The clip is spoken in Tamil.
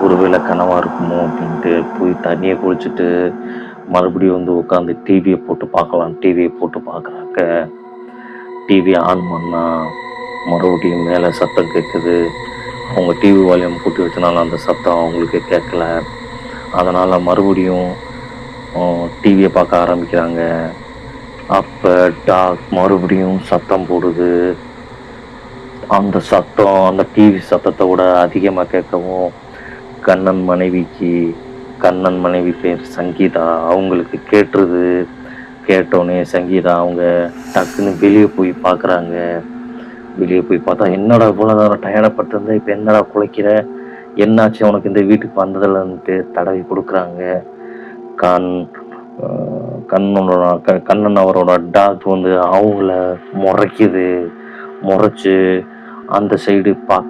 ஒருவேளை கனவா இருக்குமோ அப்படின்ட்டு போய் தண்ணியை குளிச்சுட்டு மறுபடியும் வந்து உட்காந்து டிவியை போட்டு பார்க்கலாம். டிவியை போட்டு பார்க்குறாக்க டிவியை ஆன் பண்ணால் மறுபடியும் மேலே சத்தம் கேட்குது. அவங்க டிவி வால்யூம் கூட்டி வச்சனால அந்த சத்தம் அவங்களுக்கு கேட்கல. அதனால் மறுபடியும் டிவியை பார்க்க ஆரம்பிக்கிறாங்க. அப்போ டாக் மறுபடியும் சத்தம் போடுது. அந்த சத்தம் அந்த டிவி சத்தத்தை விட அதிகமாக கேட்கவும் கண்ணன் மனைவி பேர் சங்கீதா, அவங்களுக்கு கேட்டுருது. கேட்டோடனே சங்கீதா அவங்க டக்குன்னு வெளியே போய் பார்க்குறாங்க. வெளியே போய் பார்த்தா, என்னடா இவ்வளோ நேரம் டயர்டப்பட்டிருந்தேன், இப்போ என்னடா குலைக்கிற, என்னாச்சு உனக்கு இந்த வீட்டுக்கு வந்ததில்லன்ட்டு தடவி கொடுக்குறாங்க. கண்ணன் அவரோட டாக் வந்து அவங்கள முறைக்குது. முறைச்சு அந்த சைடு பார்க்க